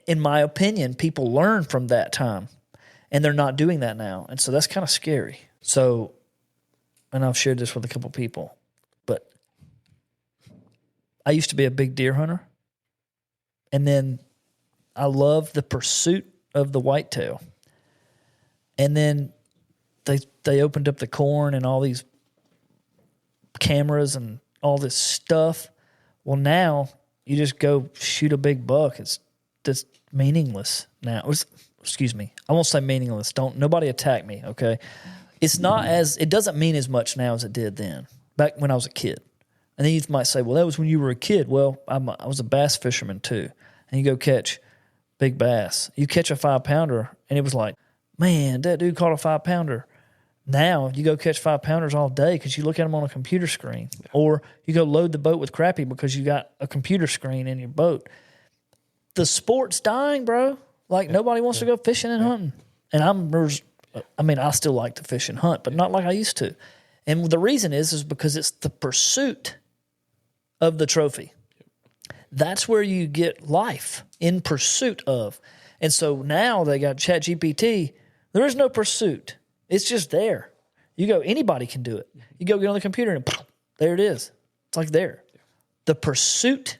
in my opinion, people learn from that time, and they're not doing that now. And so that's kind of scary. So, and I've shared this with a couple people, but I used to be a big deer hunter, and then I loved the pursuit of the whitetail. And then they opened up the corn and all these cameras and all this stuff. Well, now you just go shoot a big buck. It's just meaningless now. Excuse me. I won't say meaningless. Nobody attack me, okay? It doesn't mean as much now as it did then, back when I was a kid. And then you might say, well, that was when you were a kid. Well, I was a bass fisherman too. And you go catch big bass. You catch a 5-pounder, and it was like, man, that dude caught a 5-pounder. Now you go catch 5-pounders all day because you look at them on a computer screen. Yeah. Or you go load the boat with crappie because you got a computer screen in your boat. The sport's dying, bro. Like, nobody wants to go fishing and hunting. And I still like to fish and hunt, but not like I used to. And the reason is because it's the pursuit of the trophy. That's where you get life, in pursuit of. And so now they got ChatGPT. There is no pursuit. It's just there. You go, anybody can do it. You go get on the computer and there it is. It's like there. The pursuit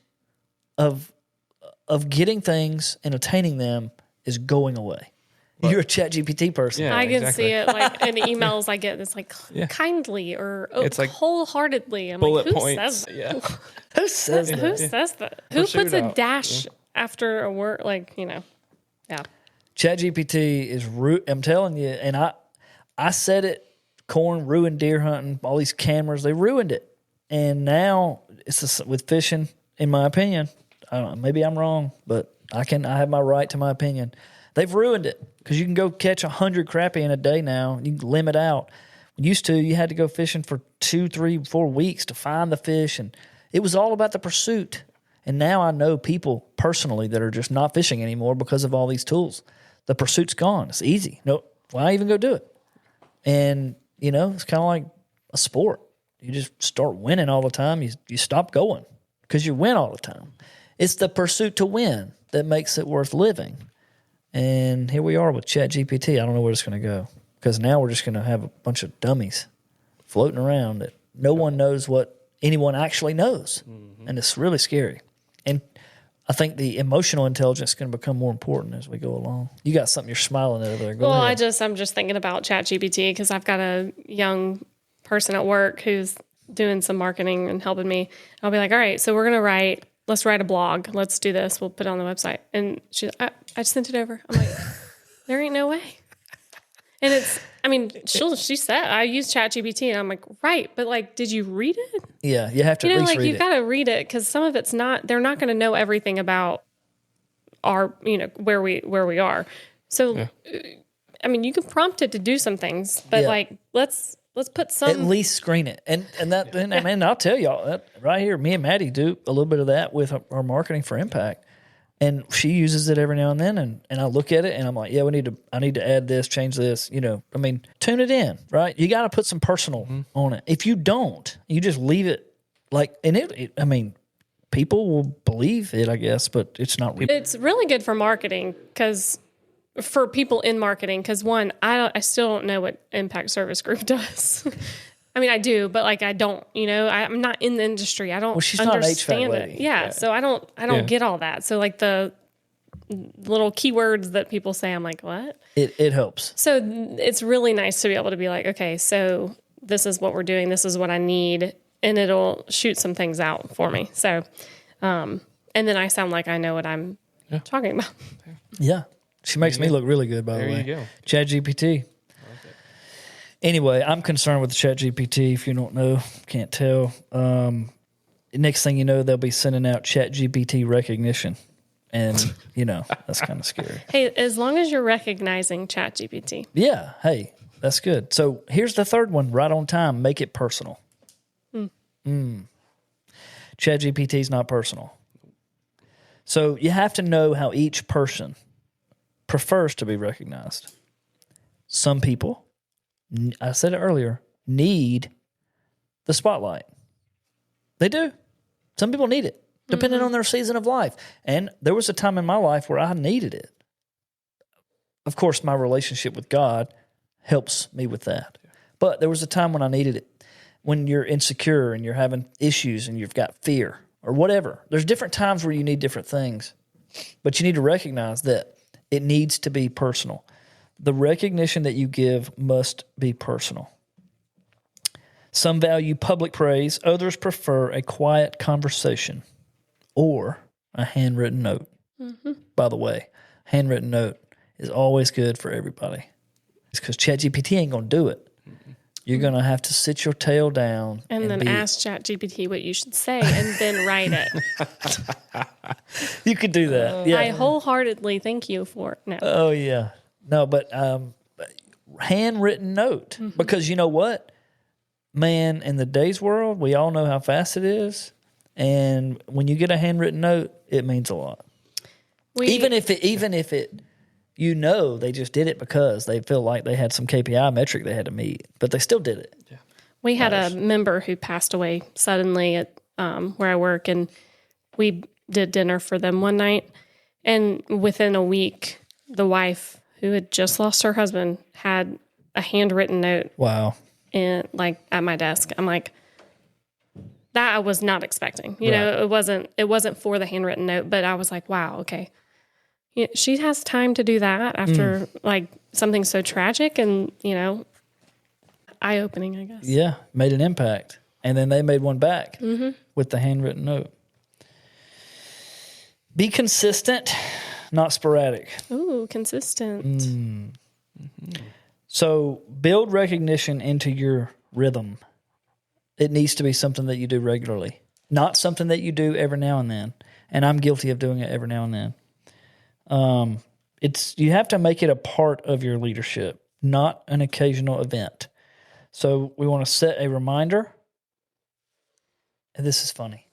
of getting things and attaining them is going away. You're a ChatGPT person.
Yeah, I can see it like in emails I get. It's like kindly or it's like wholeheartedly. I'm
bullet
like, who
points.
says that?
Yeah.
Who says that? Who says that? Who puts a dash after a word? Like, yeah.
ChatGPT is I'm telling you, and I said it. Corn ruined deer hunting. All these cameras, they ruined it. And now it's with fishing. In my opinion, I don't know, maybe I'm wrong, but I have my right to my opinion. They've ruined it because you can go catch 100 crappie in a day now. You can limit out. Used to, you had to go fishing for 2, 3, 4 weeks to find the fish, and it was all about the pursuit. And now I know people personally that are just not fishing anymore because of all these tools. The pursuit's gone. It's easy. No, why even go do it? And, it's kind of like a sport. You just start winning all the time. You stop going because you win all the time. It's the pursuit to win that makes it worth living. And here we are with ChatGPT. I don't know where it's going to go because now we're just going to have a bunch of dummies floating around that no one knows what anyone actually knows. Mm-hmm. And it's really scary. And I think the emotional intelligence is going to become more important as we go along. You got something you're smiling at over there. Go ahead.
I'm just thinking about ChatGPT because I've got a young person at work who's doing some marketing and helping me. I'll be like, all right, so let's write a blog. Let's do this. We'll put it on the website. And I sent it over. I'm like, there ain't no way. And she said, I use ChatGPT, and I'm like, right, but like, did you read it?
Yeah, you have to at least read it.
You've got to read it because some of it's they're not going to know everything about our, where we are. So, you can prompt it to do some things, but let's put some.
At least screen it. And I'll tell y'all, that right here, me and Maddie do a little bit of that with our marketing for impact. And she uses it every now and then, and I look at it, and I'm like, yeah, I need to add this, change this, tune it in, right? You got to put some personal on it. If you don't, you just leave it people will believe it, I guess, but it's not real.
It's really good for marketing for people in marketing, because one, I still don't know what Impact Service Group does. I do, but I don't, I'm not in the industry. I don't
she's
understand
not an HVAC
it.
lady.
Yeah. So I don't get all that. So the little keywords that people say, I'm like, what?
It helps.
So it's really nice to be able to be like, okay, so this is what we're doing. This is what I need. And it'll shoot some things out for me. So, And then I sound like I know what I'm talking about.
Yeah. She makes me look really good, by the way.
There you go.
ChatGPT. Anyway, I'm concerned with the ChatGPT. If you don't know, can't tell. Next thing you know, they'll be sending out ChatGPT recognition. And, that's kind of scary.
Hey, as long as you're recognizing ChatGPT.
Yeah. Hey, that's good. So here's the third one, right on time. Make it personal. ChatGPT is not personal. So you have to know how each person prefers to be recognized. Some people, I said it earlier, need the spotlight. They do. Some people need it, depending on their season of life. And there was a time in my life where I needed it. Of course, my relationship with God helps me with that. But there was a time when I needed it. When you're insecure and you're having issues and you've got fear or whatever. There's different times where you need different things. But you need to recognize that it needs to be personal. The recognition that you give must be personal. Some value public praise. Others prefer a quiet conversation or a handwritten note. By the way, handwritten note is always good for everybody. It's because ChatGPT ain't going to do it. You're going to have to sit your tail down.
And then ask ChatGPT what you should say and then write it.
You could do that. Yeah.
I wholeheartedly thank you for it. No.
Oh, yeah. No, but handwritten note. Because you know what? Man, in the day's world, we all know how fast it is. And when you get a handwritten note, it means a lot. Even if it they just did it because they feel like they had some KPI metric they had to meet, but they still did it. Yeah.
We had a member who passed away suddenly at where I work, and we did dinner for them one night. And within a week, the wife, who had just lost her husband, had a handwritten note.
Wow.
And at my desk. I'm like, that I was not expecting. You know, it wasn't for the handwritten note, but I was like, wow, okay. Yeah, she has time to do that after something so tragic and, eye-opening, I guess.
Yeah, made an impact. And then they made one back with the handwritten note. Be consistent, not sporadic.
Ooh, consistent.
So build recognition into your rhythm. It needs to be something that you do regularly, not something that you do every now and then. And I'm guilty of doing it every now and then. You have to make it a part of your leadership, not an occasional event. So we want to set a reminder. And this is funny.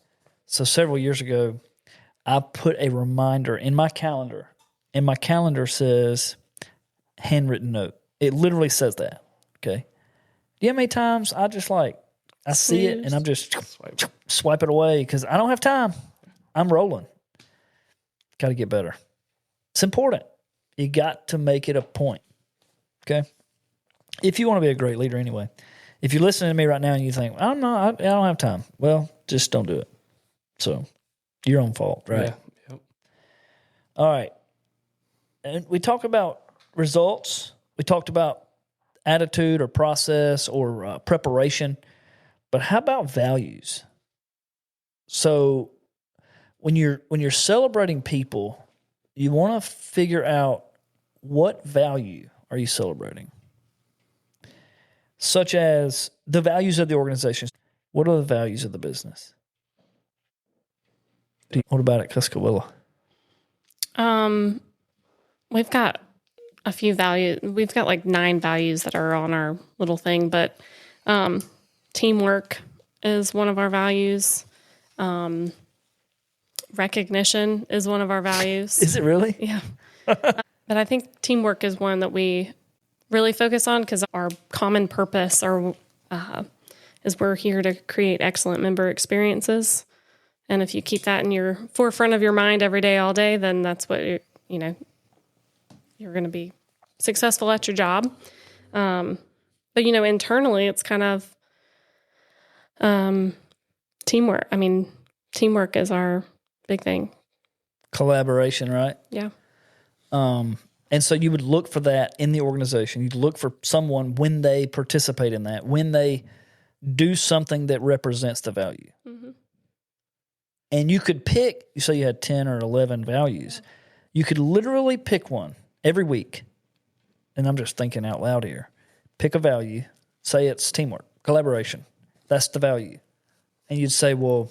So several years ago, I put a reminder in my calendar. And my calendar says handwritten note. It literally says that. Okay. Do you know how many times I see it and I'm just swipe it away because I don't have time. I'm rolling. Got to get better. It's important. You got to make it a point. Okay. If you want to be a great leader anyway, if you're listening to me right now and you think, I don't have time. Well, just don't do it. So your own fault, right?
Yeah. Yep.
All right. And we talk about results. We talked about attitude or process or preparation. But how about values? So when you're celebrating people, you want to figure out what value are you celebrating? Such as the values of the organization. What are the values of the business? What about at Cuscawilla?
We've got a few values. We've got 9 values that are on our little thing, but teamwork is one of our values. Recognition is one of our values.
Is it really?
Yeah. But I think teamwork is one that we really focus on because our common purpose is we're here to create excellent member experiences. And if you keep that in your forefront of your mind every day, all day, then that's what you're going to be successful at your job. But internally, it's kind of teamwork. I mean, teamwork is our big thing.
Collaboration, right?
Yeah.
And so you would look for that in the organization. You'd look for someone when they participate in that, when they do something that represents the value. And you could pick, you say you had 10 or 11 values. You could literally pick one every week. And I'm just thinking out loud here. Pick a value. Say it's teamwork, collaboration. That's the value. And you'd say, well,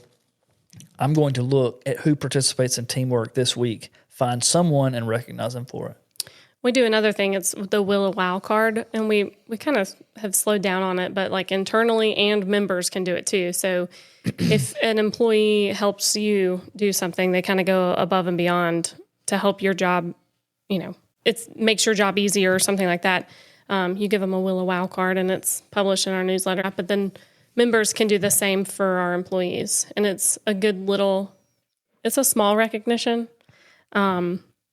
I'm going to look at who participates in teamwork this week, find someone and recognize them for it.
We do another thing. It's the Will a Wow card, and we kind of have slowed down on it, but like internally and members can do it too. So if an employee helps you do something, they kind of go above and beyond to help your job, it makes your job easier or something like that. You give them a Will a Wow card, and it's published in our newsletter. But then members can do the same for our employees, and it's a good it's a small recognition.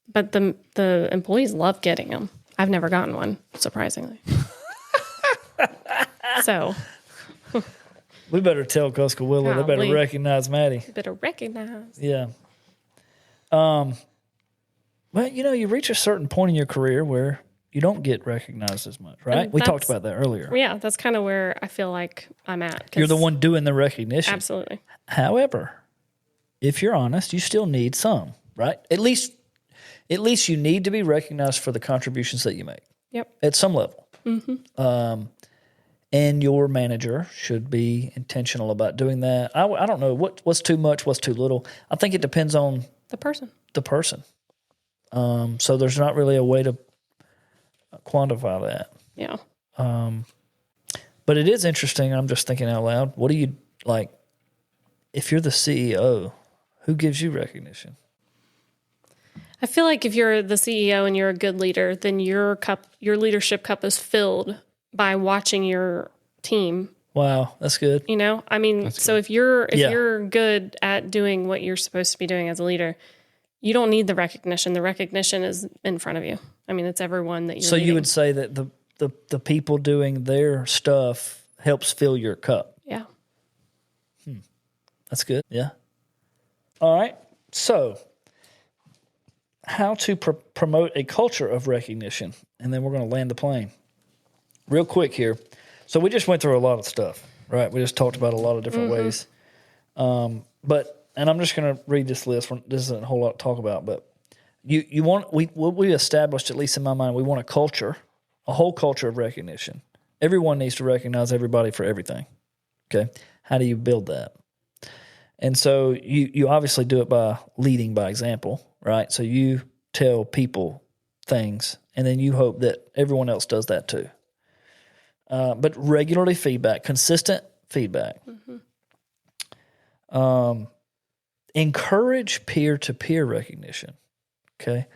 But the employees love getting them. I've never gotten one, surprisingly. So
we better tell Tuscaloosa. They better recognize Maddie.
Better recognize.
Yeah. Well, you reach a certain point in your career where you don't get recognized as much, right? We talked about that earlier.
Yeah, that's kind of where I feel like I'm at.
You're the one doing the recognition.
Absolutely.
However, if you're honest, you still need some, right? At least you need to be recognized for the contributions that you make. Yep. At some level. Mm-hmm. And your manager should be intentional about doing that. I don't know what's too much, what's too little. I think it depends on
the person.
So there's not really a way to quantify that.
Yeah.
But it is interesting. I'm just thinking out loud. What do you like? If you're the CEO, who gives you recognition?
I feel like if you're the CEO and you're a good leader, then your leadership cup is filled by watching your team.
Wow, that's good.
If you're good at doing what you're supposed to be doing as a leader, you don't need the recognition. The recognition is in front of you. It's everyone that you're leading.
You would say that the people doing their stuff helps fill your cup.
Yeah.
That's good. Yeah. All right. So how to promote a culture of recognition, and then we're going to land the plane. Real quick here. So we just went through a lot of stuff, right? We just talked about a lot of different ways. And I'm just going to read this list. This isn't a whole lot to talk about, but what we established, at least in my mind, we want a whole culture of recognition. Everyone needs to recognize everybody for everything. Okay. How do you build that? And so you obviously do it by leading by example, right? So you tell people things, and then you hope that everyone else does that too. But regularly feedback, consistent feedback. Encourage peer-to-peer recognition, okay?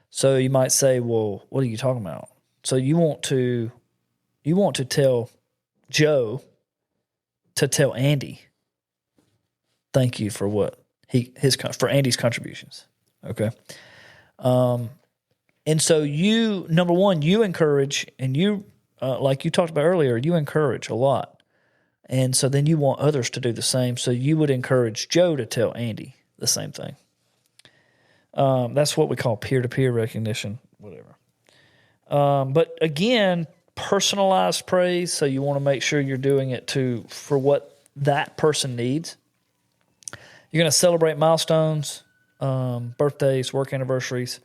So you might say, well, what are you talking about? So you want to tell Joe to tell Andy, thank you for what for Andy's contributions. Okay. And so number one, you encourage, and you, like you talked about earlier, you encourage a lot. And so then you want others to do the same. So you would encourage Joe to tell Andy the same thing. That's what we call peer-to-peer recognition, whatever. But again, personalized praise. So you want to make sure you're doing it for what that person needs. You're going to celebrate milestones, birthdays, work anniversaries,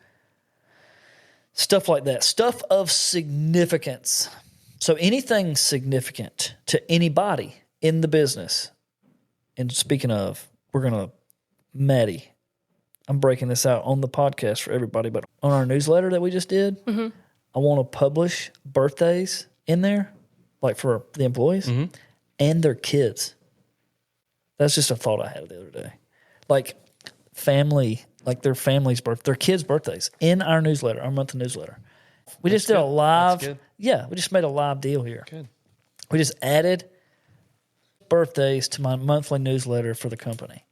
stuff like that. Stuff of significance. So anything significant to anybody in the business. And speaking of, Maddie, I'm breaking this out on the podcast for everybody, but on our newsletter that we just did, I want to publish birthdays in there, like for the employees and their kids. That's just a thought I had the other day. Like family, like their family's their kids' birthdays in our newsletter, our monthly newsletter. We just did a live, we just made a live deal here. Good. We just added birthdays to my monthly newsletter for the company.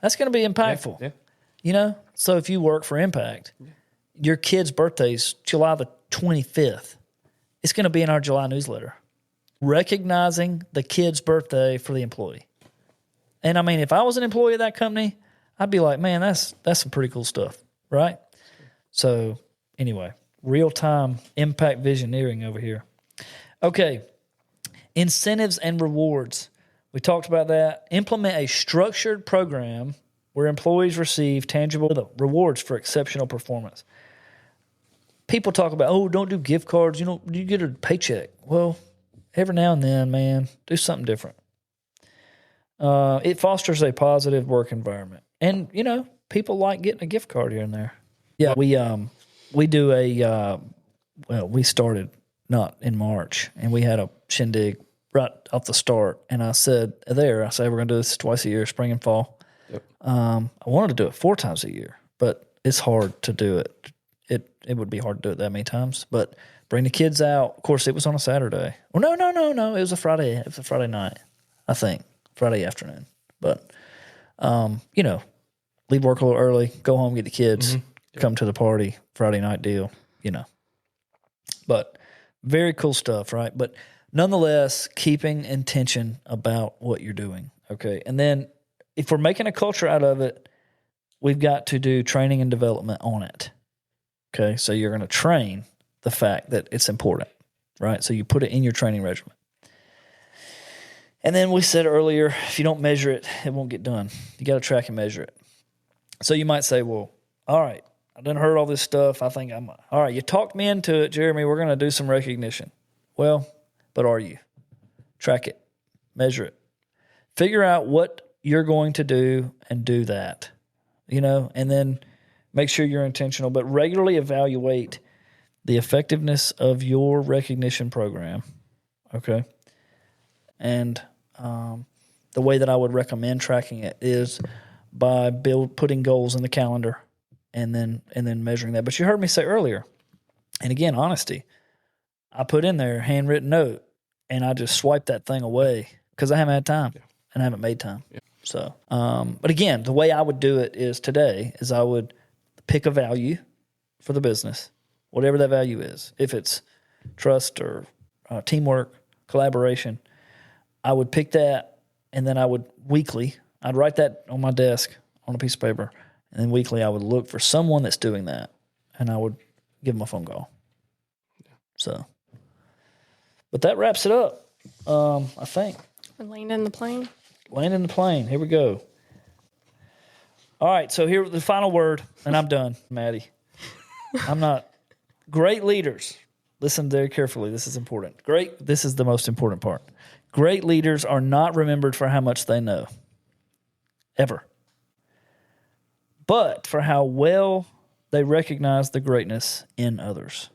That's going to be impactful. Yeah. So if you work for Impact, your kid's birthday's July the 25th. It's going to be in our July newsletter. Recognizing the kid's birthday for the employee. And if I was an employee of that company, I'd be like, man, that's some pretty cool stuff, right? So anyway, real-time impact visioneering over here. Okay, incentives and rewards. We talked about that. Implement a structured program where employees receive tangible rewards for exceptional performance. People talk about, oh, don't do gift cards. You get a paycheck. Well, every now and then, man, do something different. It fosters a positive work environment. And, people like getting a gift card here and there. Yeah, we do we started not in March, and we had a shindig right off the start. And I said, we're going to do this twice a year, spring and fall. Yep. I wanted to do it 4 times a year, but it's hard to do it. It would be hard to do it that many times, but bring the kids out. Of course, it was on a Saturday. Well, no. It was a Friday. It was a Friday night, I think. Friday afternoon. But, leave work a little early, go home, get the kids, come to the party, Friday night deal, But very cool stuff, right? But nonetheless, keeping intention about what you're doing, okay? And then if we're making a culture out of it, we've got to do training and development on it, okay? So you're going to train the fact that it's important, right? So you put it in your training regimen. And then we said earlier, if you don't measure it, it won't get done. You got to track and measure it. So you might say, well, all right, I done heard all this stuff. I think all right, you talked me into it, Jeremy. We're going to do some recognition. Well, but are you? Track it, measure it. Figure out what you're going to do and do that, and then make sure you're intentional, but regularly evaluate the effectiveness of your recognition program, okay? And the way that I would recommend tracking it is by putting goals in the calendar and then measuring that. But you heard me say earlier, and again, honesty. I put in there handwritten note, and I just swipe that thing away because I haven't had time and I haven't made time. Yeah. So, but again, the way I would do it is I would pick a value for the business, whatever that value is. If it's trust or teamwork, collaboration, I would pick that, and then I would I'd write that on my desk on a piece of paper, and then weekly I would look for someone that's doing that, and I would give them a phone call. So, but that wraps it up, I think.
We're landing the plane.
Landing the plane. Here we go. All right, so here the final word, and I'm done, Maddie. I'm not. Great leaders. Listen very carefully. This is important. This is the most important part. Great leaders are not remembered for how much they know, ever, but for how well they recognize the greatness in others.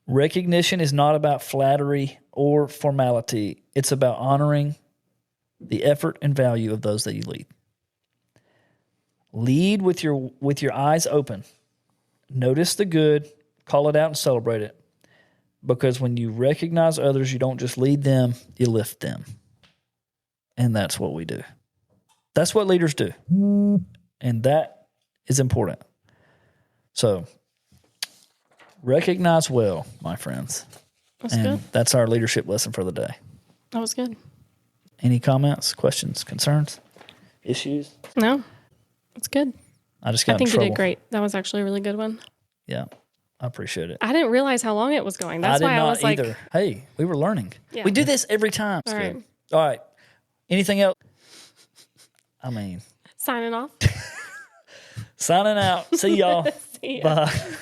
Recognition is not about flattery or formality. It's about honoring the effort and value of those that you lead. Lead with your eyes open. Notice the good, call it out and celebrate it. Because when you recognize others, you don't just lead them, you lift them. And that's what we do. That's what leaders do. And that is important. So, recognize well, my friends.
That's good.
That's our leadership lesson for the day.
That was good.
Any comments, questions, concerns, issues?
No, it's good.
I just got in trouble.
I think you did great. That was actually a really good one.
Yeah. I appreciate it.
I didn't realize how long it was going. That's why I was like,
either. Hey, we were learning. Yeah. We do this every time.
All right.
All right. Anything else?
Signing off.
Signing out. See y'all.
See ya.
Bye.